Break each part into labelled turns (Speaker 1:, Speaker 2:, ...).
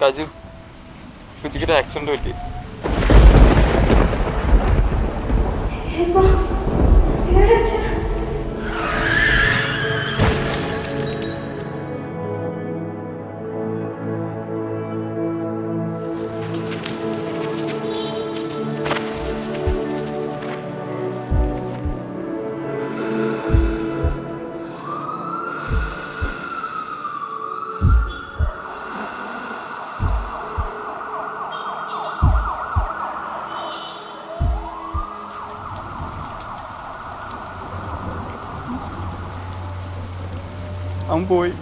Speaker 1: കജു സുജിക്കൊരു accident പറ്റി. അവൻ പോയി.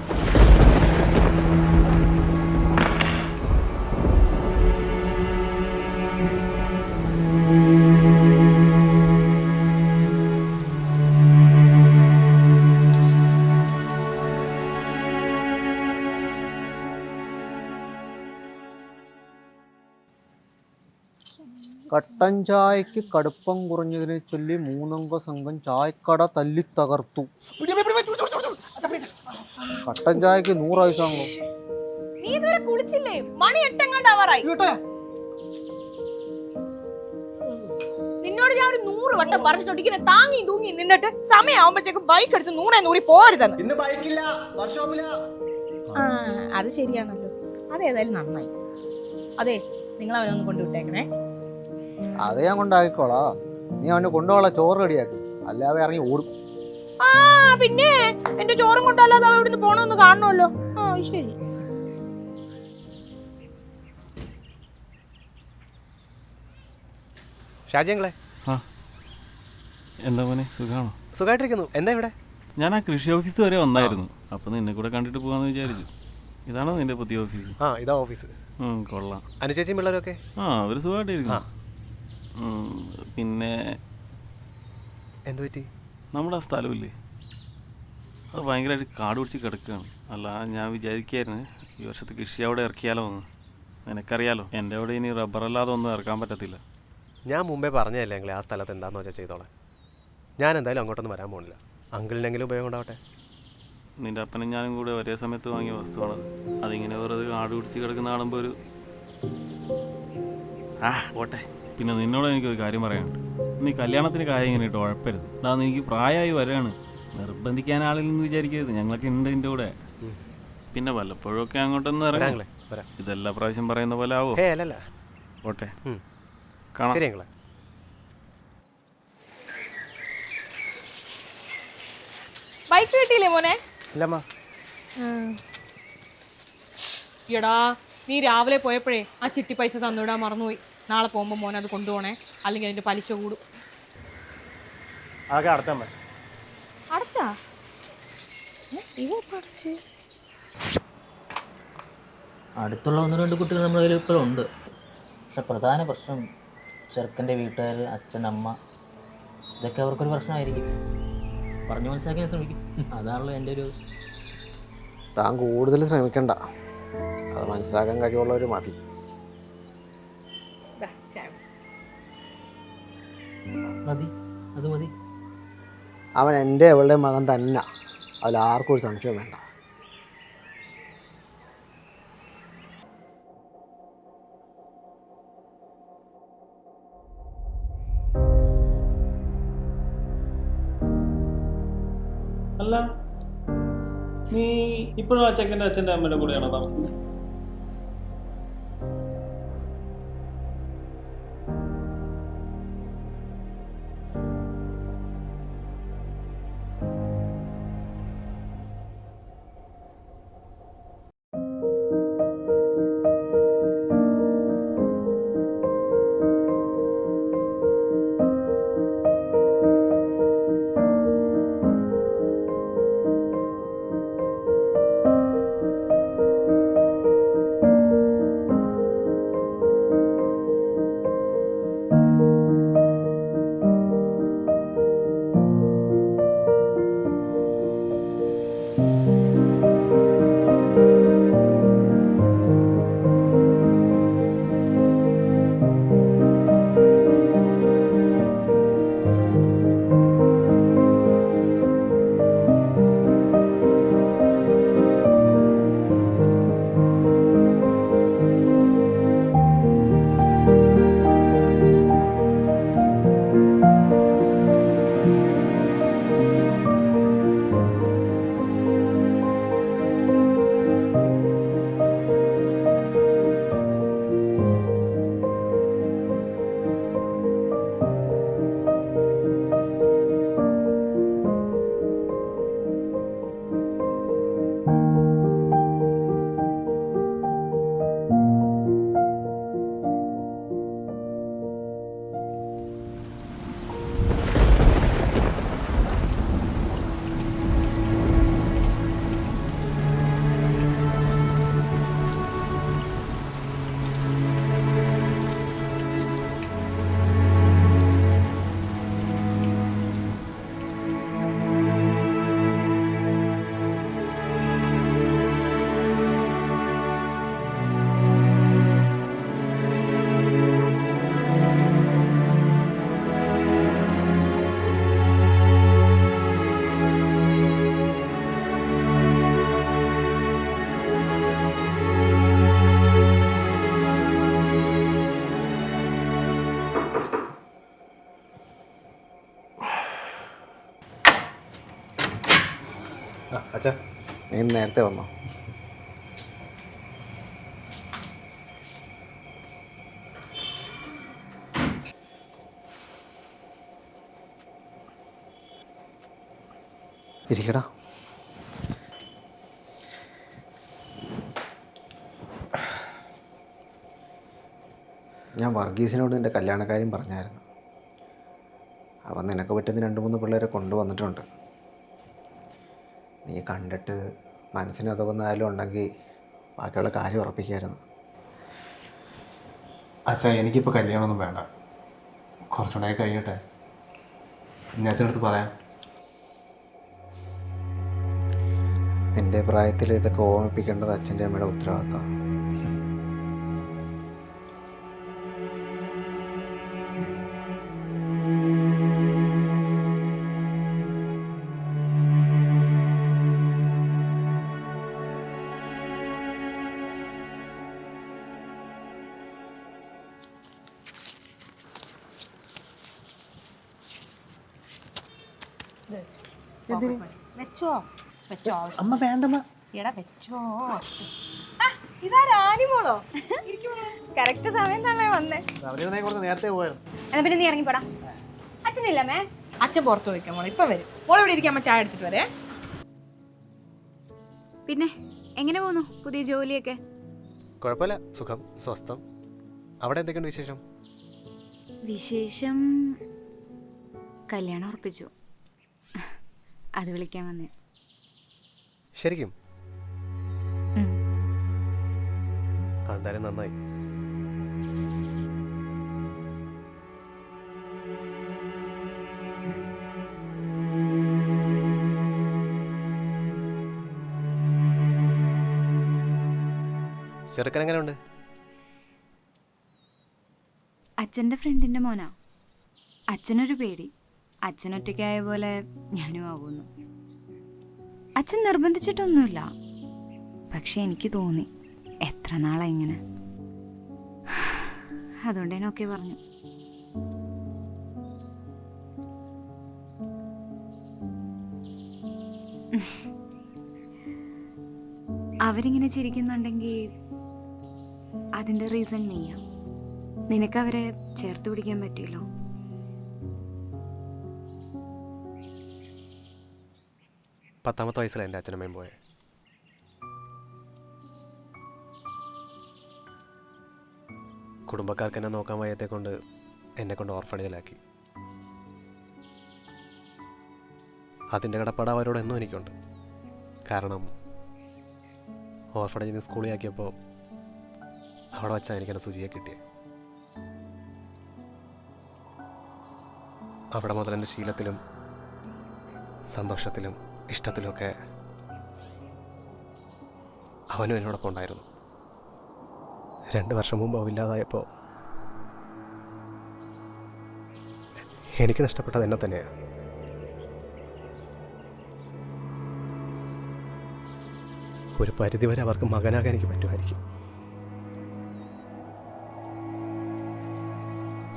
Speaker 2: കട്ടൻ ചായക്ക് കടുപ്പം കുറഞ്ഞതിനെ ചൊല്ലി 3 അംഗ സംഘം ചായക്കട തല്ലി തകർത്തു. കട്ടൻ ചായക്ക് 100 ആയിസാണല്ലോ.
Speaker 3: നീ ഇതുവരെ കുളിച്ചില്ലേ? മണി 8 നിന്നോട് ഞാൻ ഒരു 100 വട്ടം പറഞ്ഞിട്ടുണ്ട് ഇങ്ങനെ താങ്ങി തൂങ്ങി നിന്നിട്ട് സമയമാകുമ്പോഴത്തേക്ക് ബൈക്ക് എടുത്ത് 100 പോരുതെന്ന്.
Speaker 4: ഇന്ന് ബൈക്കില്ല, വർക്ക്ഷോപ്പിലാ.
Speaker 3: അത് ശരിയാണല്ലോ. അതേതായാലും നന്നായി. അതെ, നിങ്ങൾ അവനെ ഒന്ന് കൊണ്ടുവിട്ടേക്കണേ.
Speaker 2: അത് ഞാൻ കൊണ്ടാക്കിക്കോളാ. നീ അവനെ കൊണ്ടുപോകാനുള്ള ചോറ് റെഡിയാക്കും, അല്ലാതെ ഇറങ്ങി ഓടും.
Speaker 3: പിന്നെ എന്റെ ചോറും കൊണ്ടല്ലാതെ അവ ഇവിടുന്ന് പോണമെന്ന് കാണണമല്ലോ. ശരി.
Speaker 4: ഷാജിങ്ങളെ
Speaker 1: എന്താ മോനെ, സുഖാണോ?
Speaker 4: സുഖമായിട്ടിരിക്കുന്നു. എന്താ ഇവിടെ?
Speaker 1: ഞാൻ ആ കൃഷി ഓഫീസ് വരെ വന്നായിരുന്നു. അപ്പൊ നിന്നെ കൂടെ കണ്ടിട്ട് പോകാന്ന് വിചാരിച്ചു. ഇതാണോ നിന്റെ പുതിയ ഓഫീസ്?
Speaker 4: ഇതാ ഓഫീസ്.
Speaker 1: കൊള്ളാം.
Speaker 4: അനുചേച്ചിയും പിള്ളേരൊക്കെ
Speaker 1: അവര് സുഖമായിട്ടിരിക്കുന്നു. പിന്നെ
Speaker 4: എന്തു പറ്റി?
Speaker 1: നമ്മുടെ ആ സ്ഥലമില്ലേ, അത് ഭയങ്കരമായിട്ട് കാട് പിടിച്ച് കിടക്കുകയാണ്. അല്ല, ഞാൻ വിചാരിക്കായിരുന്നു ഈ വർഷത്തെ കൃഷി അവിടെ ഇറക്കിയാലോ എന്ന്. നിനക്കറിയാലോ, എൻ്റെ അവിടെ ഇനി റബ്ബറല്ലാതെ ഒന്നും ഇറക്കാൻ പറ്റത്തില്ല.
Speaker 4: ഞാൻ മുമ്പേ പറഞ്ഞതല്ലേ അങ്കിളെ, ആ സ്ഥലത്ത് എന്താണെന്ന് വെച്ചാൽ ചെയ്തോളാം. ഞാൻ എന്തായാലും അങ്ങോട്ടൊന്നും വരാൻ പോകുന്നില്ല. അങ്കിളിനെങ്കിലും ഉപയോഗം ഉണ്ടാവട്ടെ.
Speaker 1: നിൻ്റെ അപ്പനും ഞാനും കൂടെ ഒരേ സമയത്ത് വാങ്ങിയ വസ്തുവാണത്. അതിങ്ങനെ വെറുതെ കാട് പിടിച്ച് കിടക്കുന്ന കാണുമ്പോൾ ഒരു ഓട്ടെ. പിന്നെ നിന്നോട് എനിക്കൊരു കാര്യം പറയാനുണ്ട്. നീ കല്യാണത്തിന് കാര്യം ഇങ്ങനെ ഇട്ട് ഉഴപ്പരുത്. അതാ എനിക്ക് പ്രായമായി വരികയാണ്. നിർബന്ധിക്കാൻ ആളില്ലെന്ന് വിചാരിക്കരുത്. ഞങ്ങളൊക്കെ ഉണ്ട് ഇതിൻ്റെ കൂടെ. പിന്നെ വല്ലപ്പോഴൊക്കെ അങ്ങോട്ടൊന്ന് ഇറങ്ങാം. ഇതെല്ലാ പ്രാവശ്യം പറയുന്ന പോലെ ആവോ? ഓട്ടെ, കാണാം.
Speaker 3: ബൈക്ക് കിട്ടിയില്ലേ മോനെ? എടാ, നീ രാവിലെ പോയപ്പോഴേ ആ ചിട്ടി പൈസ തന്നുവിടാൻ മറന്നുപോയി. നാളെ പോകുമ്പോ മോനെ അത് കൊണ്ടുപോണേ, അല്ലെങ്കിൽ അതിന്റെ പലിശ കൂടും. അടച്ചാ?
Speaker 5: അടുത്തുള്ള 1-2 കുട്ടികൾ നമ്മുടെ കയ്യിൽ ഇപ്പോഴും ഉണ്ട്. പക്ഷെ പ്രധാന പ്രശ്നം ചെറുക്കൻ്റെ വീട്ടുകാർ, അച്ഛൻ, അമ്മ, ഇതൊക്കെ അവർക്കൊരു പ്രശ്നമായിരിക്കും. പറഞ്ഞു മനസ്സിലാക്കാൻ ശ്രമിക്കും. അതാണല്ലോ എൻ്റെ ഒരു.
Speaker 2: താൻ കൂടുതൽ ശ്രമിക്കണ്ട, അത് മനസ്സിലാക്കാൻ കഴിവുള്ളവർ മതി.
Speaker 5: മതി, അത് മതി.
Speaker 2: അവൻ എൻ്റെ അവളുടെ മകൻ തന്നെ, അതിൽ ആർക്കും ഒരു സംശയം വേണ്ട.
Speaker 1: അല്ല, നീ ഇപ്പോഴും ആ ചെക്കൻ്റെ അച്ഛൻ്റെ അമ്മയുടെ കൂടെയാണോ താമസിക്കുന്നത്?
Speaker 4: അച്ഛാ
Speaker 2: നീ ഇന്ന് നേരത്തെ വന്നോ? ഇരിക്കടാ. ഞാൻ വർഗീസിനോട് നിൻ്റെ കല്യാണക്കാര്യം പറഞ്ഞായിരുന്നു. അവൻ നിനക്ക് പറ്റുന്ന 2-3 പിള്ളേരെ കൊണ്ടുവന്നിട്ടുണ്ട്. നീ കണ്ടിട്ട് മനസ്സിന് ഉതകുന്നായാലും ഉണ്ടെങ്കിൽ ബാക്കിയുള്ള കാര്യം ഉറപ്പിക്കായിരുന്നു.
Speaker 6: അച്ഛാ എനിക്കിപ്പോൾ കല്യാണമൊന്നും വേണ്ട, കുറച്ചുകൂടെ കഴിയട്ടെ. ഇനി അച്ഛനടുത്ത് പറയാം.
Speaker 2: നിൻ്റെ പ്രായത്തിൽ ഇതൊക്കെ ഓർമ്മിപ്പിക്കേണ്ടത് അച്ഛൻ്റെ അമ്മയുടെ ഉത്തരവാദിത്തമാണ്.
Speaker 3: വെച്ചോ വെച്ചോ
Speaker 2: അമ്മ വേണ്ടമ്മ.
Speaker 3: എടാ വെച്ചോ. ഇതാരാനിമോളോ?
Speaker 7: കറക്റ്റ് സമയം തന്നെ വന്നേ.
Speaker 2: നേരത്തെ പോയായിരുന്നു.
Speaker 7: എന്നാ പിന്നെ നീ ഇറങ്ങിപ്പോടാ. അച്ഛനില്ലമ്മേ?
Speaker 3: അച്ഛൻ പുറത്ത് പോയിക്കാൻ മോളെ, ഇപ്പൊ വരും. മോളെ ഇവിടെ ഇരിക്കാൻ ചായ എടുത്തിട്ട് വരേ.
Speaker 7: പിന്നെ എങ്ങനെ പോന്നു പുതിയ ജോലിയൊക്കെ?
Speaker 4: കുഴപ്പമില്ല, സുഖം, സ്വസ്ഥം. അവിടെ എന്തൊക്കെയുണ്ട് വിശേഷം?
Speaker 7: വിശേഷം കല്യാണം ഉറപ്പിച്ചു, അത് വിളിക്കാൻ വന്നേ.
Speaker 4: ശരിക്കും? അതെന്തായാലും നന്നായി. ചെറുക്കൻ എങ്ങനെയുണ്ട്?
Speaker 7: അച്ഛൻ്റെ ഫ്രണ്ടിൻ്റെ മോനാ. അച്ഛനൊരു പേടി, അച്ഛനൊറ്റയ്ക്കായ പോലെ ഞാനും ആവുന്നു. അച്ഛൻ നിർബന്ധിച്ചിട്ടൊന്നുമില്ല, പക്ഷെ എനിക്ക് തോന്നി എത്ര നാളായി ഇങ്ങനെ. അതുകൊണ്ട് ഞാനൊക്കെ പറഞ്ഞു. അവരിങ്ങനെ ചിരിക്കുന്നുണ്ടെങ്കിൽ അതിൻ്റെ റീസൺ നീയാ. നിനക്കവരെ ചേർത്ത് പിടിക്കാൻ പറ്റിയല്ലോ.
Speaker 4: പത്താമത്തെ വയസ്സിലാണ് എൻ്റെ അച്ഛനമ്മയും പോയത്. കുടുംബക്കാർക്ക് എന്നെ നോക്കാൻ വയ്യത്തെ കൊണ്ട് എന്നെ കൊണ്ട് ഓർഫണേജിലാക്കി. അതിൻ്റെ കടപ്പാട് അവരോട് എന്നും എനിക്കുണ്ട്. കാരണം ഓർഫണേജിൽ നിന്ന് സ്കൂളിൽ ആക്കിയപ്പോൾ അവിടെ വച്ചാൽ എനിക്കെന്നെ സുജിയെ കിട്ടിയത്. അവിടെ മുതൽ എൻ്റെ ശീലത്തിലും സന്തോഷത്തിലും ഇഷ്ടത്തിലുമൊക്കെ അവനും എന്നോടൊപ്പം ഉണ്ടായിരുന്നു. 2 വർഷം മുമ്പ് അവനില്ലാതായപ്പോൾ എനിക്ക് നഷ്ടപ്പെട്ടത് എന്നെ തന്നെയാണ്. ഒരു പരിധിവരെ അവർക്ക് മകനാകാൻ എനിക്ക് പറ്റുമായിരിക്കും,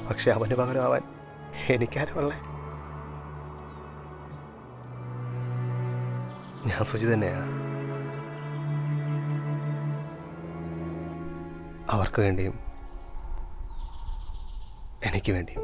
Speaker 4: പക്ഷെ അവന് പകരമാവാൻ എനിക്കാരുമല്ലേ? ഞാൻ സുജി തന്നെയാണ്. അവർക്ക് വേണ്ടിയും എനിക്ക് വേണ്ടിയും.